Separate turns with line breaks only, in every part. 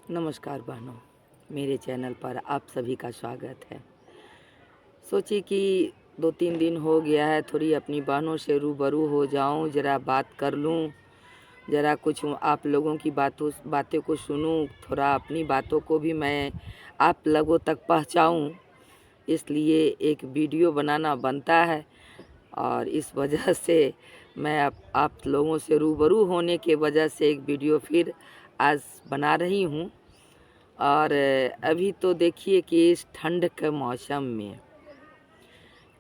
नमस्कार बहनों, मेरे चैनल पर आप सभी का स्वागत है। सोची कि 2-3 दिन हो गया है, थोड़ी अपनी बहनों से रूबरू हो जाऊं, ज़रा बात कर लूं, ज़रा कुछ आप लोगों की बातें को सुनूं, थोड़ा अपनी बातों को भी मैं आप लोगों तक पहुंचाऊं। इसलिए एक वीडियो बनाना बनता है और इस वजह से मैं आप लोगों से रूबरू होने के वजह से एक वीडियो फिर आज बना रही हूँ। और अभी तो देखिए कि इस ठंड के मौसम में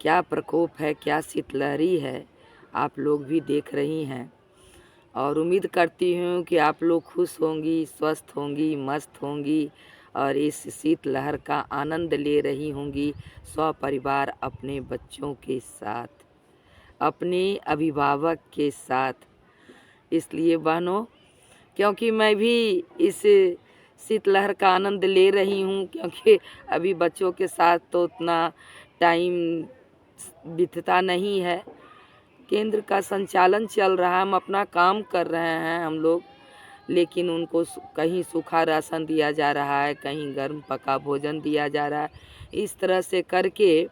क्या प्रकोप है, क्या शीतलहरी है, आप लोग भी देख रही हैं। और उम्मीद करती हूँ कि आप लोग खुश होंगी, स्वस्थ होंगी, मस्त होंगी और इस शीतलहर का आनंद ले रही होंगी सपरिवार अपने बच्चों के साथ, अपने अभिभावक के साथ। इसलिए बहनों, क्योंकि मैं भी इस शीतलहर का आनंद ले रही हूँ, क्योंकि अभी बच्चों के साथ तो उतना टाइम बीतता नहीं है। केंद्र का संचालन चल रहा है, हम अपना काम कर रहे हैं हम लोग, लेकिन उनको कहीं सूखा राशन दिया जा रहा है, कहीं गर्म पका भोजन दिया जा रहा है। इस तरह से करके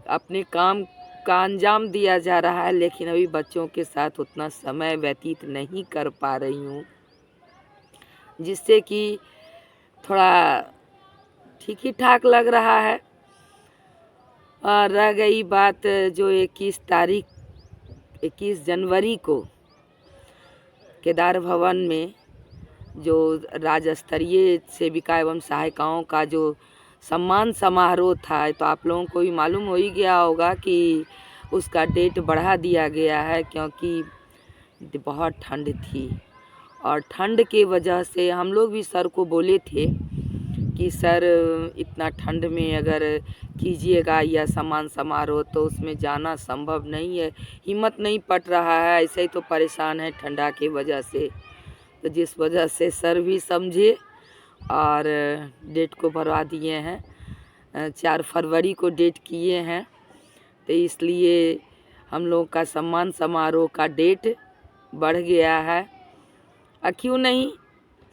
अपने काम का अंजाम दिया जा रहा है, लेकिन अभी बच्चों के साथ उतना समय व्यतीत नहीं कर पा रही हूँ, जिससे कि थोड़ा ठीक ही ठाक लग रहा है। और रह गई बात जो 21 जनवरी को केदार भवन में जो राज्य स्तरीय सेविका एवं सहायिकाओं का जो सम्मान समारोह था, तो आप लोगों को भी मालूम हो ही गया होगा कि उसका डेट बढ़ा दिया गया है, क्योंकि बहुत ठंड थी। और ठंड के वजह से हम लोग भी सर को बोले थे कि सर इतना ठंड में अगर कीजिएगा यह सम्मान समारोह तो उसमें जाना संभव नहीं है, हिम्मत नहीं पट रहा है, ऐसे ही तो परेशान है ठंडा की वजह से। तो जिस वजह से सर भी समझे और डेट को बढ़वा दिए हैं, 4 फरवरी को डेट किए हैं। तो इसलिए हम लोग का सम्मान समारोह का डेट बढ़ गया है। क्यों नहीं,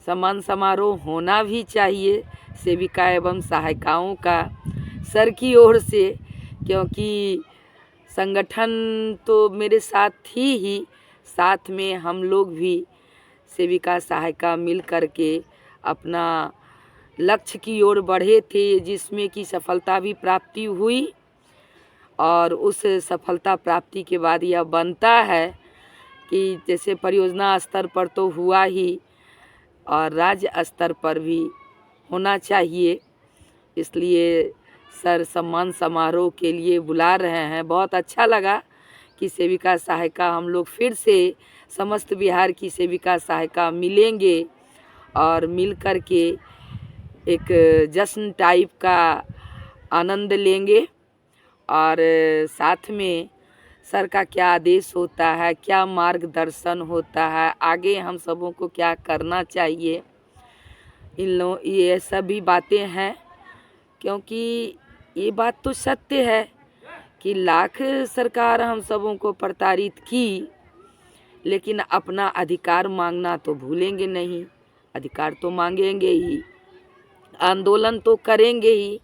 सम्मान समारोह होना भी चाहिए सेविका एवं सहायिकाओं का सर की ओर से, क्योंकि संगठन तो मेरे साथ थी ही, साथ में हम लोग भी सेविका सहायिका मिल कर के अपना लक्ष्य की ओर बढ़े थे, जिसमें कि सफलता भी प्राप्ति हुई। और उस सफलता प्राप्ति के बाद यह बनता है कि जैसे परियोजना स्तर पर तो हुआ ही, और राज्य स्तर पर भी होना चाहिए। इसलिए सर सम्मान समारोह के लिए बुला रहे हैं। बहुत अच्छा लगा कि सेविका सहायिका हम लोग फिर से समस्त बिहार की सेविका सहायिका मिलेंगे और मिल कर के एक जश्न टाइप का आनंद लेंगे। और साथ में सर का क्या आदेश होता है, क्या मार्गदर्शन होता है, आगे हम सबों को क्या करना चाहिए, ये सभी बातें हैं। क्योंकि ये बात तो सत्य है कि लाख सरकार हम सबों को प्रताड़ित की, लेकिन अपना अधिकार मांगना तो भूलेंगे नहीं। अधिकार तो मांगेंगे ही, आंदोलन तो करेंगे ही।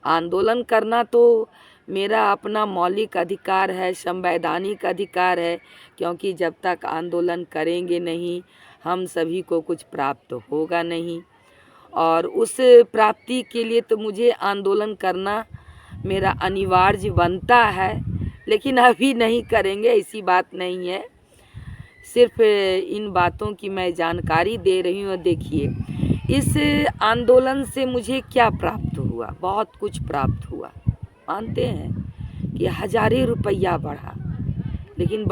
आंदोलन करना तो मेरा अपना मौलिक अधिकार है, संवैधानिक अधिकार है, क्योंकि जब तक आंदोलन करेंगे नहीं हम सभी को कुछ प्राप्त होगा नहीं। और उस प्राप्ति के लिए तो मुझे आंदोलन करना मेरा अनिवार्य बनता है, लेकिन अभी नहीं करेंगे ऐसी बात नहीं है। सिर्फ इन बातों की मैं जानकारी दे रही हूँ। देखिए, इस आंदोलन से मुझे क्या प्राप्त हुआ, बहुत कुछ प्राप्त हुआ। मानते हैं कि 1000 रुपया बढ़ा, लेकिन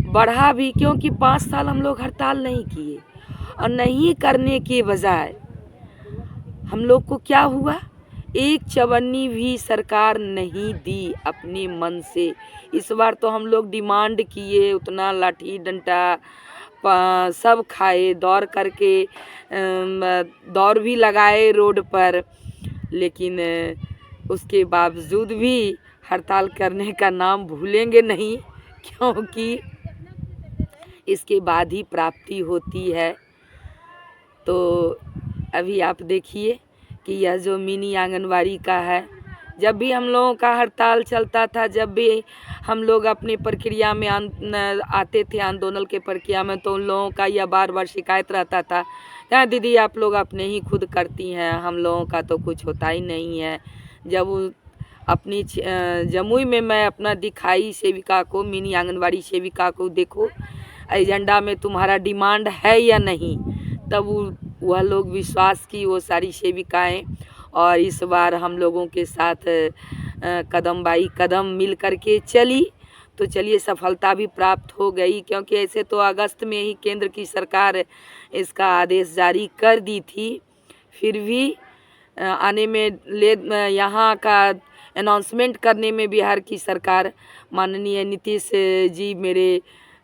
बढ़ा भी क्योंकि 5 साल हम लोग हड़ताल नहीं किए, और नहीं करने के बजाय हम लोग को क्या हुआ, एक चवन्नी भी सरकार नहीं दी अपने मन से। इस बार तो हम लोग डिमांड किए, उतना लाठी डंडा सब खाए, दौड़ करके दौड़ भी लगाए रोड पर, लेकिन उसके बावजूद भी हड़ताल करने का नाम भूलेंगे नहीं, क्योंकि इसके बाद ही प्राप्ति होती है। तो अभी आप देखिए कि यह जो मिनी आंगनवाड़ी का है, जब भी हम लोगों का हड़ताल चलता था, जब भी हम लोग अपनी प्रक्रिया में आते थे आंदोलन के प्रक्रिया में, तो उन लोगों का यह बार बार शिकायत रहता था, क्या दीदी आप लोग अपने ही खुद करती हैं, हम लोगों का तो कुछ होता ही नहीं है। जब अपनी जमुई में मैं अपना दिखाई सेविका को, मिनी आंगनवाड़ी सेविका को, देखो एजेंडा में तुम्हारा डिमांड है या नहीं, तब वह लोग विश्वास की, वो सारी सेविकाएं। और इस बार हम लोगों के साथ कदम बाई कदम मिल कर के चली, तो चलिए सफलता भी प्राप्त हो गई। क्योंकि ऐसे तो अगस्त में ही केंद्र की सरकार इसका आदेश जारी कर दी थी, फिर भी आने में यहाँ का अनाउंसमेंट करने में बिहार की सरकार, माननीय नीतीश जी मेरे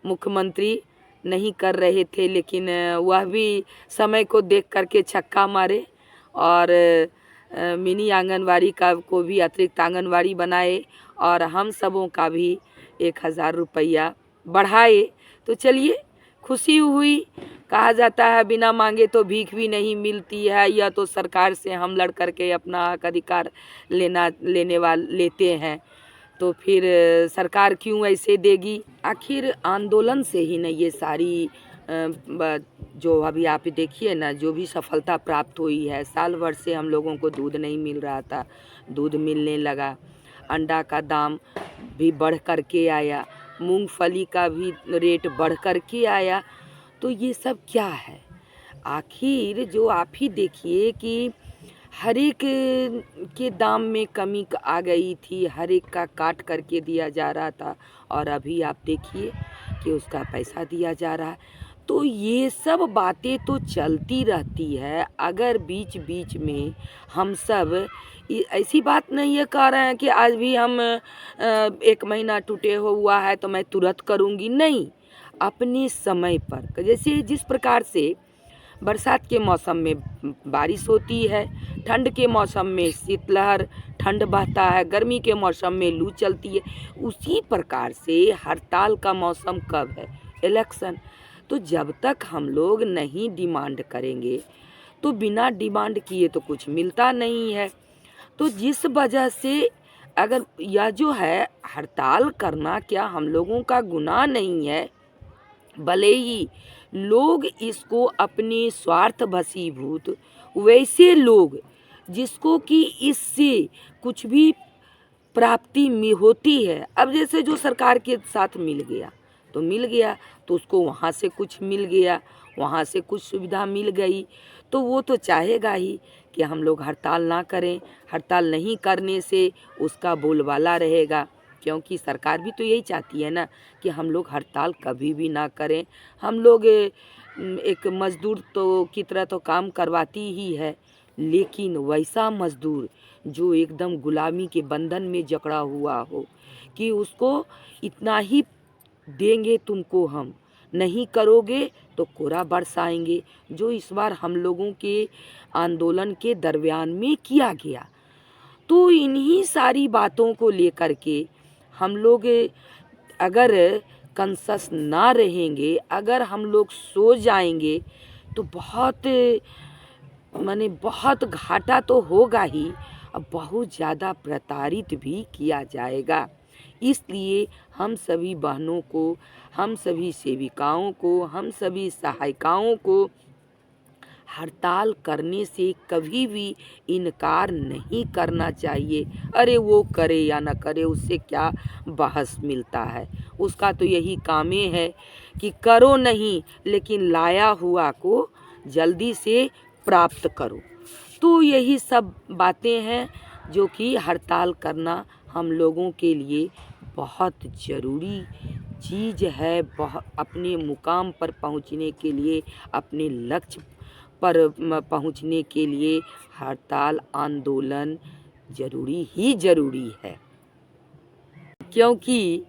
मुख्यमंत्री, नहीं कर रहे थे। लेकिन वह भी समय को देख करके छक्का मारे और मिनी आंगनवाड़ी का को भी अतिरिक्त आंगनवाड़ी बनाए और हम सबों का भी 1000 रुपया बढ़ाए। तो चलिए खुशी हुई। कहा जाता है बिना मांगे तो भीख भी नहीं मिलती है, यह तो सरकार से हम लड़ करके अपना हक अधिकार लेते हैं, तो फिर सरकार क्यों ऐसे देगी। आखिर आंदोलन से ही ना ये सारी जो अभी आप देखिए ना, जो भी सफलता प्राप्त हुई है। साल भर से हम लोगों को दूध नहीं मिल रहा था, दूध मिलने लगा, अंडा का दाम भी बढ़ कर के आया, मूंगफली का भी रेट बढ़ कर के आया। तो ये सब क्या है आखिर, जो आप ही देखिए कि हर एक के दाम में कमी आ गई थी, हर एक का काट करके दिया जा रहा था, और अभी आप देखिए कि उसका पैसा दिया जा रहा है। तो ये सब बातें तो चलती रहती है। अगर बीच बीच में हम सब ऐसी बात नहीं है कह रहे हैं कि आज भी हम 1 महीना टूटे हुआ है तो मैं तुरंत करूँगी, नहीं, अपने समय पर। जैसे जिस प्रकार से बरसात के मौसम में बारिश होती है, ठंड के मौसम में शीतलहर ठंड बहता है, गर्मी के मौसम में लू चलती है, उसी प्रकार से हड़ताल का मौसम कब है, इलेक्शन। तो जब तक हम लोग नहीं डिमांड करेंगे तो बिना डिमांड किए तो कुछ मिलता नहीं है। तो जिस वजह से अगर यह जो है हड़ताल करना क्या हम लोगों का गुनाह नहीं है, भले ही लोग इसको अपने स्वार्थ वशीभूत, वैसे लोग जिसको कि इससे कुछ भी प्राप्ति में होती है, अब जैसे जो सरकार के साथ मिल गया तो मिल गया, तो उसको वहाँ से कुछ मिल गया, वहाँ से कुछ सुविधा मिल गई, तो वो तो चाहेगा ही कि हम लोग हड़ताल ना करें। हड़ताल नहीं करने से उसका बोलबाला रहेगा, क्योंकि सरकार भी तो यही चाहती है ना कि हम लोग हड़ताल कभी भी ना करें। हम लोग एक मज़दूर तो की तरह तो काम करवाती ही है, लेकिन वैसा मज़दूर जो एकदम गुलामी के बंधन में जकड़ा हुआ हो कि उसको इतना ही देंगे तुमको, हम नहीं करोगे तो कोरा बरसाएंगे, जो इस बार हम लोगों के आंदोलन के दरमियान में किया गया। तो इन्हीं सारी बातों को लेकर के हम लोग अगर कंसस ना रहेंगे, अगर हम लोग सो जाएंगे तो बहुत घाटा तो होगा ही, अब बहुत ज़्यादा प्रताड़ित भी किया जाएगा। इसलिए हम सभी बहनों को, हम सभी सेविकाओं को, हम सभी सहायिकाओं को हड़ताल करने से कभी भी इनकार नहीं करना चाहिए। अरे वो करे या ना करे, उससे क्या बहस मिलता है, उसका तो यही काम है कि करो नहीं लेकिन लाया हुआ को जल्दी से प्राप्त करो। तो यही सब बातें हैं जो कि हड़ताल करना हम लोगों के लिए बहुत ज़रूरी चीज़ है। अपने मुकाम पर पहुंचने के लिए, अपने लक्ष्य पर पहुंचने के लिए हड़ताल आंदोलन ज़रूरी है। क्योंकि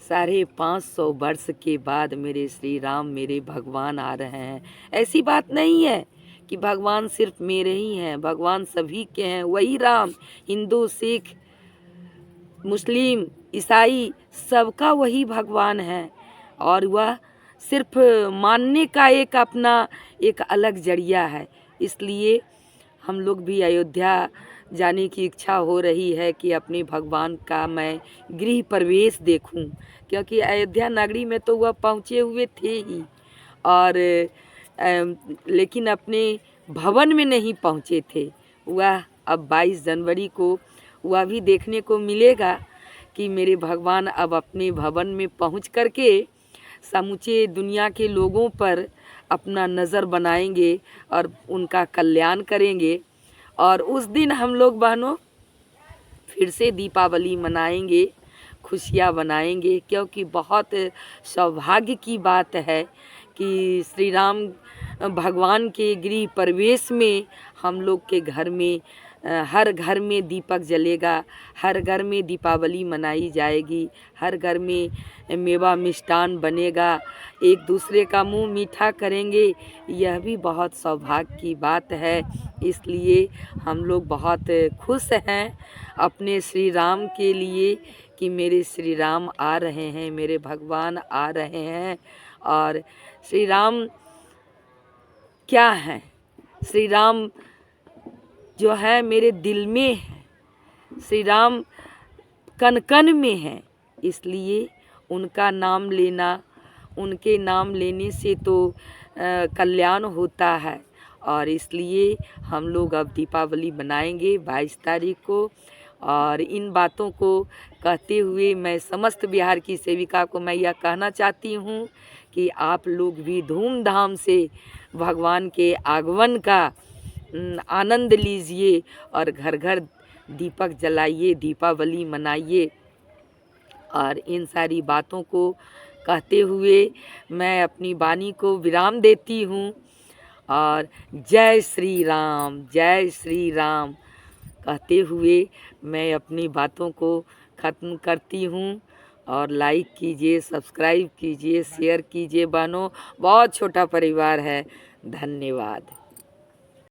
550 वर्ष के बाद मेरे श्री राम, मेरे भगवान आ रहे हैं। ऐसी बात नहीं है कि भगवान सिर्फ मेरे ही हैं, भगवान सभी के हैं। वही राम, हिंदू, सिख, मुस्लिम, ईसाई, सबका वही भगवान है। और वह सिर्फ मानने का एक अपना एक अलग जरिया है। इसलिए हम लोग भी अयोध्या जाने की इच्छा हो रही है कि अपने भगवान का मैं गृह प्रवेश देखूं, क्योंकि अयोध्या नगरी में तो वह पहुँचे हुए थे ही, और लेकिन अपने भवन में नहीं पहुँचे थे। वह अब 22 जनवरी को वह भी देखने को मिलेगा कि मेरे भगवान अब अपने भवन में पहुँच करके समूचे दुनिया के लोगों पर अपना नज़र बनाएंगे और उनका कल्याण करेंगे। और उस दिन हम लोग बहनों फिर से दीपावली मनाएंगे, खुशियाँ बनाएंगे, क्योंकि बहुत सौभाग्य की बात है कि श्री राम भगवान के गृह प्रवेश में हम लोग के घर में हर घर में दीपक जलेगा, हर घर में दीपावली मनाई जाएगी, हर घर में मेवा मिष्ठान बनेगा, एक दूसरे का मुंह मीठा करेंगे। यह भी बहुत सौभाग्य की बात है। इसलिए हम लोग बहुत खुश हैं अपने श्री राम के लिए कि मेरे श्री राम आ रहे हैं, मेरे भगवान आ रहे हैं। और श्री राम क्या हैं? श्री राम जो है मेरे दिल में है, श्री राम कण कण में है। इसलिए उनका नाम लेना, उनके नाम लेने से तो कल्याण होता है। और इसलिए हम लोग अब दीपावली मनाएंगे 22 तारीख को। और इन बातों को कहते हुए मैं समस्त बिहार की सेविका को मैं यह कहना चाहती हूँ कि आप लोग भी धूमधाम से भगवान के आगमन का आनंद लीजिए और घर घर दीपक जलाइए, दीपावली मनाइए। और इन सारी बातों को कहते हुए मैं अपनी वाणी को विराम देती हूँ। और जय श्री राम कहते हुए मैं अपनी बातों को ख़त्म करती हूँ। और लाइक कीजिए, सब्सक्राइब कीजिए, शेयर कीजिए बहनों, बहुत छोटा परिवार है। धन्यवाद।